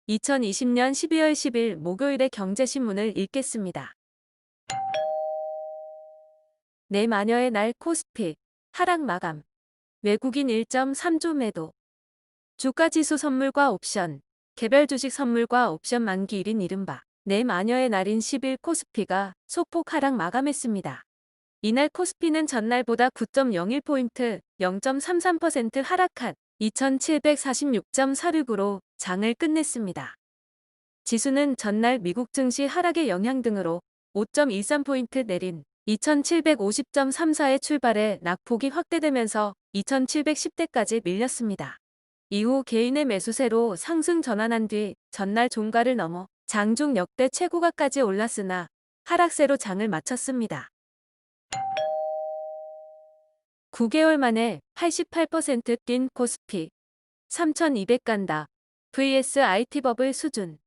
2020년 12월 10일 목요일의 경제신문을 읽겠습니다. 내 마녀의 날 코스피 하락 마감. 외국인 1.3조 매도. 주가지수 선물과 옵션. 개별 주식 선물과 옵션 만기일인 이른바 내 마녀의 날인 10일 코스피가 소폭 하락 마감했습니다. 이날 코스피는 전날보다 9.01포인트 0.33% 하락한 2746.46으로 장을 끝냈습니다. 지수는 전날 미국 증시 하락의 영향 등으로 5.13포인트 내린 2750.34에 출발해 낙폭이 확대되면서 2710대까지 밀렸습니다. 이후 개인의 매수세로 상승 전환한 뒤 전날 종가를 넘어 장중 역대 최고가까지 올랐으나 하락세로 장을 마쳤습니다. 9개월 만에 88%뛴 코스피 3200 간다. vs IT버블 수준.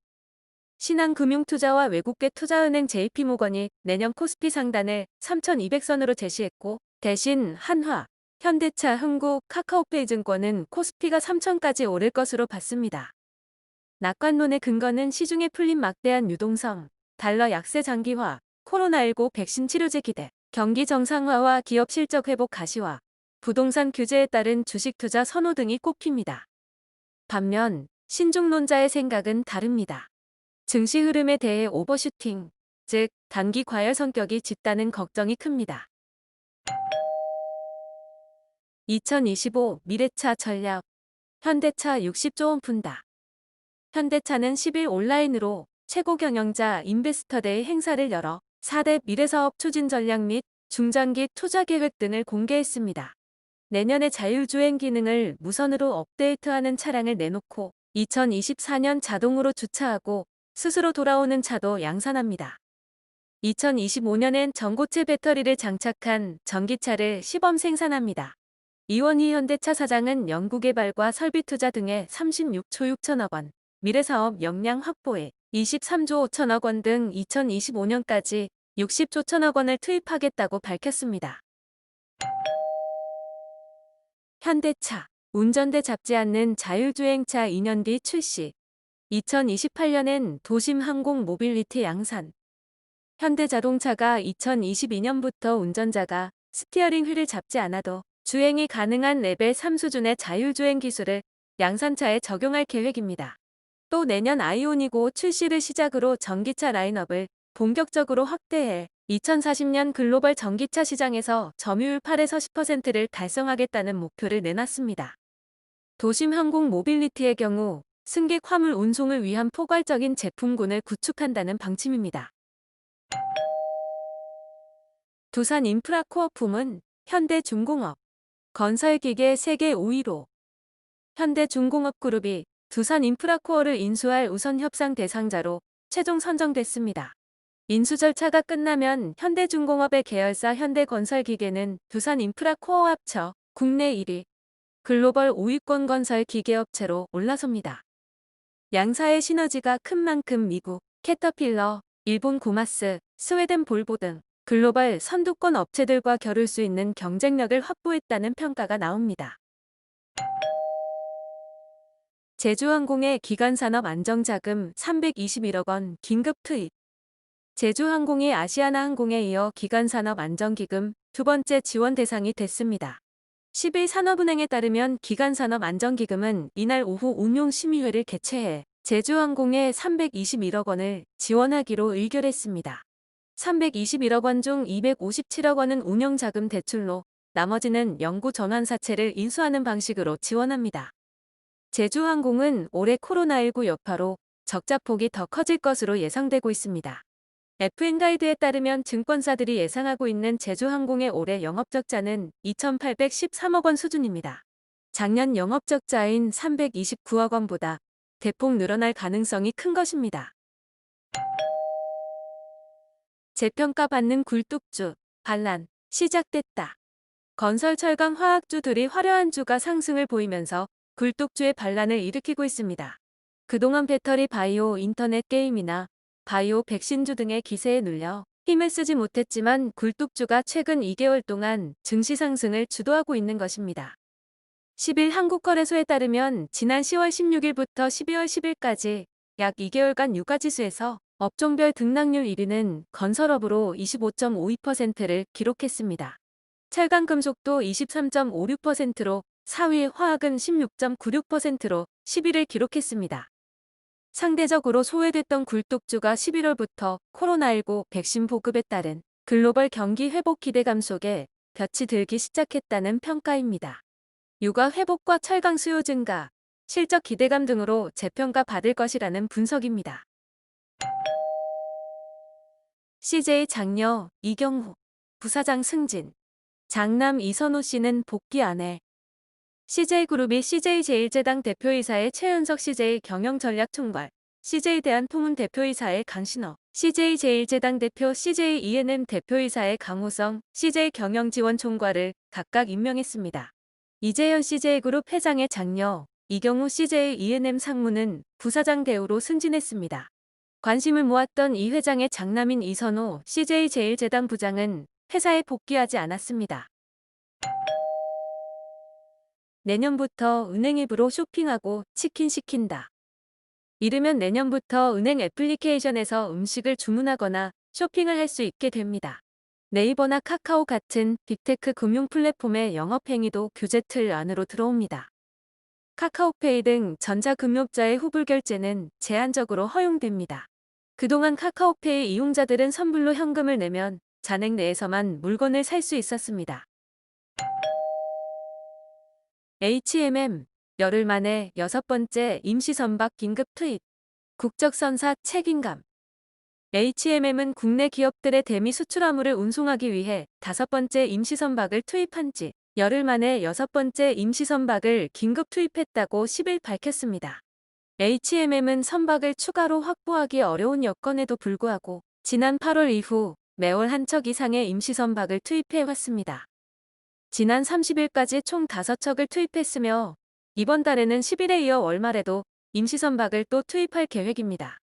신한금융투자와 외국계 투자은행 JP모건이 내년 코스피 상단을 3200선으로 제시했고 대신 한화, 현대차, 흥국, 카카오페이 증권은 코스피가 3000까지 오를 것으로 봤습니다. 낙관론의 근거는 시중에 풀린 막대한 유동성, 달러 약세 장기화, 코로나19 백신 치료제 기대, 경기 정상화와 기업 실적 회복 가시화, 부동산 규제에 따른 주식 투자 선호 등이 꼽힙니다. 반면 신중론자의 생각은 다릅니다. 증시 흐름에 대해 오버슈팅, 즉 단기 과열 성격이 짙다는 걱정이 큽니다. 2025 미래차 전략. 현대차 60조 원 푼다. 현대차는 10일 온라인으로 최고 경영자 인베스터데이 행사를 열어 4대 미래사업 추진 전략 및 중장기 투자 계획 등을 공개했습니다. 내년에 자율주행 기능을 무선으로 업데이트하는 차량을 내놓고 2024년 자동으로 주차하고 스스로 돌아오는 차도 양산합니다. 2025년엔 전고체 배터리를 장착한 전기차를 시범 생산합니다. 이원희 현대차 사장은 연구개발과 설비 투자 등에 36조 6천억 원, 미래사업 역량 확보에 23조 5천억 원 등 2025년까지 60조 천억 원을 투입하겠다고 밝혔습니다. 현대차, 운전대 잡지 않는 자율주행차 2년 뒤 출시. 2028년엔 도심 항공 모빌리티 양산. 현대자동차가 2022년부터 운전자가 스티어링 휠을 잡지 않아도 주행이 가능한 레벨 3 수준의 자율주행 기술을 양산차에 적용할 계획입니다. 또 내년 아이오닉5 출시를 시작으로 전기차 라인업을 본격적으로 확대해 2040년 글로벌 전기차 시장에서 점유율 8에서 10%를 달성하겠다는 목표를 내놨습니다. 도심 항공 모빌리티의 경우 승객 화물 운송을 위한 포괄적인 제품군을 구축한다는 방침입니다. 두산 인프라코어 품은 현대중공업, 건설기계 세계 5위로. 현대중공업그룹이 두산 인프라코어를 인수할 우선 협상 대상자로 최종 선정됐습니다. 인수 절차가 끝나면 현대중공업의 계열사 현대건설기계는 두산 인프라코어와 합쳐 국내 1위, 글로벌 5위권 건설 기계업체로 올라섭니다. 양사의 시너지가 큰 만큼 미국, 캐터필러, 일본 고마스, 스웨덴 볼보 등 글로벌 선두권 업체들과 겨룰 수 있는 경쟁력을 확보했다는 평가가 나옵니다. 제주항공의 기간산업 안정자금 321억 원 긴급 투입. 제주항공이 아시아나항공에 이어 기간산업 안정기금 두 번째 지원 대상이 됐습니다. 10일 산업은행에 따르면 기간산업 안정기금은 이날 오후 운용심의회를 개최해 제주항공에 321억 원을 지원하기로 의결했습니다. 321억 원 중 257억 원은 운영자금 대출로 나머지는 영구 전환사채를 인수하는 방식으로 지원합니다. 제주항공은 올해 코로나19 여파로 적자폭이 더 커질 것으로 예상되고 있습니다. FN가이드에 따르면 증권사들이 예상하고 있는 제주항공의 올해 영업적자는 2,813억 원 수준입니다. 작년 영업적자인 329억 원보다 대폭 늘어날 가능성이 큰 것입니다. 재평가받는 굴뚝주, 반란, 시작됐다. 건설 철강 화학주들이 화려한 주가 상승을 보이면서 굴뚝주의 반란을 일으키고 있습니다. 그동안 배터리 바이오 인터넷 게임이나 바이오 백신주 등의 기세에 눌려 힘을 쓰지 못했지만 굴뚝주가 최근 2개월 동안 증시 상승을 주도하고 있는 것입니다. 10일 한국거래소에 따르면 지난 10월 16일부터 12월 10일까지 약 2개월간 유가지수에서 업종별 등락률 1위는 건설업으로 25.52%를 기록했습니다. 철강금속도 23.56%로 4위, 화학은 16.96%로 10위를 기록했습니다. 상대적으로 소외됐던 굴뚝주가 11월부터 코로나19 백신 보급에 따른 글로벌 경기 회복 기대감 속에 볕이 들기 시작했다는 평가입니다. 유가 회복과 철강 수요 증가, 실적 기대감 등으로 재평가 받을 것이라는 분석입니다. CJ 장려 이경우 부사장 승진, 장남 이선호 씨는 복귀 안 해. CJ그룹이 CJ제일제당 대표이사의 최은석 CJ 경영전략총괄, CJ대한통운 대표이사의 강신업, CJ제일제당 대표 CJENM 대표이사의 강호성, CJ경영지원총괄을 각각 임명했습니다. 이재현 CJ그룹 회장의 장녀, 이경우 CJENM 상무는 부사장 대우로 승진했습니다. 관심을 모았던 이 회장의 장남인 이선호 CJ제일제당 부장은 회사에 복귀하지 않았습니다. 내년부터 은행 앱으로 쇼핑하고 치킨 시킨다. 이르면 내년부터 은행 애플리케이션에서 음식을 주문하거나 쇼핑을 할 수 있게 됩니다. 네이버나 카카오 같은 빅테크 금융 플랫폼의 영업행위도 규제 틀 안으로 들어옵니다. 카카오페이 등 전자금융업자의 후불 결제는 제한적으로 허용됩니다. 그동안 카카오페이 이용자들은 선불로 현금을 내면 잔액 내에서만 물건을 살 수 있었습니다. HMM, 열흘 만에 6번째 임시선박 긴급 투입, 국적선사 책임감. HMM은 국내 기업들의 대미 수출화물을 운송하기 위해 5번째 임시선박을 투입한 지 열흘 만에 6번째 임시선박을 긴급 투입했다고 10일 밝혔습니다. HMM은 선박을 추가로 확보하기 어려운 여건에도 불구하고 지난 8월 이후 매월 한 척 이상의 임시선박을 투입해왔습니다. 지난 30일까지 총 5척을 투입했으며 이번 달에는 10일에 이어 월말에도 임시선박을 또 투입할 계획입니다.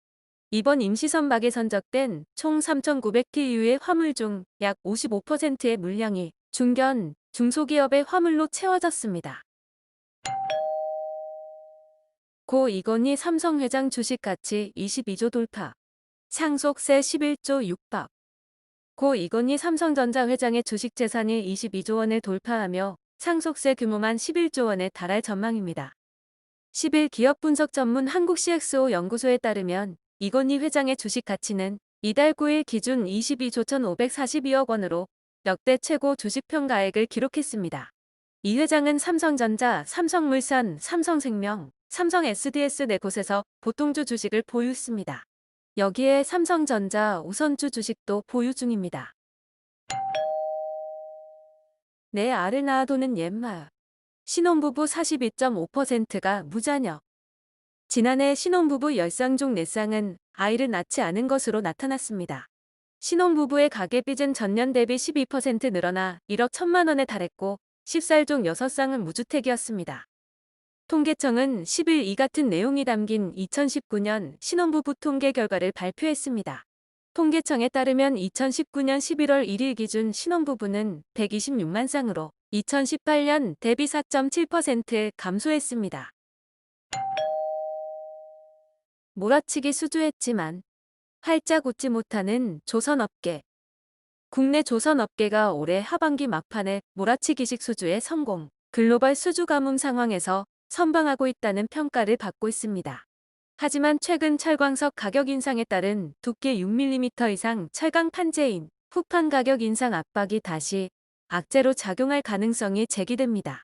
이번 임시선박에 선적된 총 3,900TU의 화물 중 약 55%의 물량이 중견, 중소기업의 화물로 채워졌습니다. 고 이건희 삼성 회장 주식 가치 22조 돌파, 상속세 11조 육박. 고 이건희 삼성전자 회장의 주식 재산이 22조 원을 돌파하며 상속세 규모만 11조 원에 달할 전망입니다. 10일 기업 분석 전문 한국 CXO 연구소에 따르면 이건희 회장의 주식 가치는 이달 9일 기준 22조 1,542억 원으로 역대 최고 주식 평가액을 기록했습니다. 이 회장은 삼성전자, 삼성물산, 삼성생명, 삼성 SDS 네 곳에서 보통주 주식을 보유했습니다. 여기에 삼성전자 우선주 주식도 보유 중입니다. 내 알을 낳아도는 옛말. 신혼부부 42.5%가 무자녀. 지난해 신혼부부 10쌍 중 4쌍은 아이를 낳지 않은 것으로 나타났습니다. 신혼부부의 가계빚은 전년 대비 12% 늘어나 1억 1천만 원에 달했고 10살 중 6쌍은 무주택이었습니다. 통계청은 10일 이 같은 내용이 담긴 2019년 신혼부부 통계 결과를 발표했습니다. 통계청에 따르면 2019년 11월 1일 기준 신혼부부는 126만 쌍으로 2018년 대비 4.7% 감소했습니다. 몰아치기 수주했지만 활짝 웃지 못하는 조선업계. 국내 조선업계가 올해 하반기 막판에 몰아치기식 수주에 성공, 글로벌 수주 가뭄 상황에서 선방하고 있다는 평가를 받고 있습니다. 하지만 최근 철광석 가격 인상에 따른 두께 6mm 이상 철강 판재인 후판 가격 인상 압박이 다시 악재로 작용할 가능성이 제기됩니다.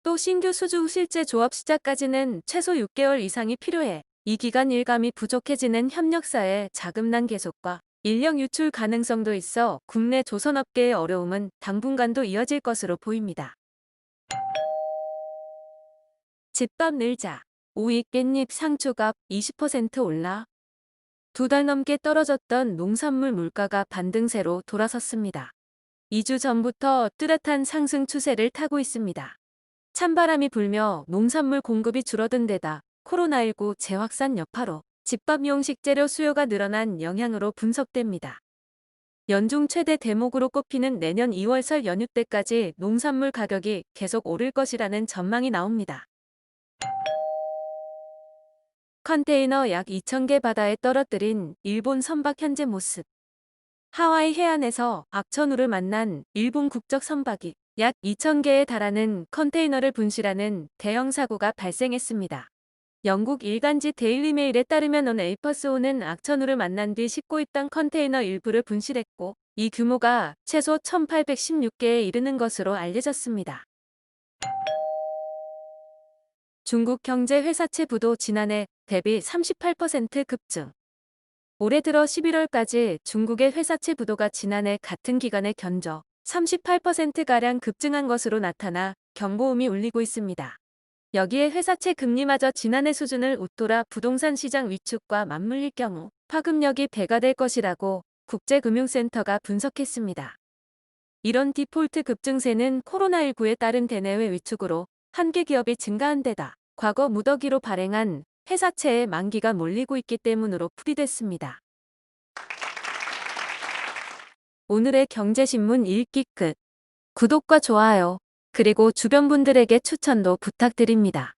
또 신규 수주 후 실제 조업 시작까지는 최소 6개월 이상이 필요해 이 기간 일감이 부족해지는 협력사의 자금난 계속과 인력 유출 가능성도 있어 국내 조선업계의 어려움은 당분간도 이어질 것으로 보입니다. 집밥 늘자. 오이 깻잎 상추값 20% 올라. 2달 넘게 떨어졌던 농산물 물가가 반등세로 돌아섰습니다. 2주 전부터 뚜렷한 상승 추세를 타고 있습니다. 찬바람이 불며 농산물 공급이 줄어든 데다 코로나19 재확산 여파로 집밥용 식재료 수요가 늘어난 영향으로 분석됩니다. 연중 최대 대목으로 꼽히는 내년 2월 설 연휴 때까지 농산물 가격이 계속 오를 것이라는 전망이 나옵니다. 컨테이너 약 2,000개 바다에 떨어뜨린 일본 선박 현재 모습. 하와이 해안에서 악천후를 만난 일본 국적 선박이 약 2,000개에 달하는 컨테이너를 분실하는 대형 사고가 발생했습니다. 영국 일간지 데일리메일에 따르면 온 에이퍼스호는 악천후를 만난 뒤 싣고 있던 컨테이너 일부를 분실했고 이 규모가 최소 1,816개에 이르는 것으로 알려졌습니다. 중국 경제 회사채 부도 지난해 대비 38% 급증. 올해 들어 11월까지 중국의 회사채 부도가 지난해 같은 기간에 견저 38%가량 급증한 것으로 나타나 경고음이 울리고 있습니다. 여기에 회사채 금리마저 지난해 수준을 웃돌아 부동산 시장 위축과 맞물릴 경우 파급력이 배가 될 것이라고 국제금융센터가 분석했습니다. 이런 디폴트 급증세는 코로나19에 따른 대내외 위축으로 한계 기업이 증가한 데다 과거 무더기로 발행한 회사채의 만기가 몰리고 있기 때문으로 풀이됐습니다. 오늘의 경제신문 읽기 끝. 구독과 좋아요, 그리고 주변 분들에게 추천도 부탁드립니다.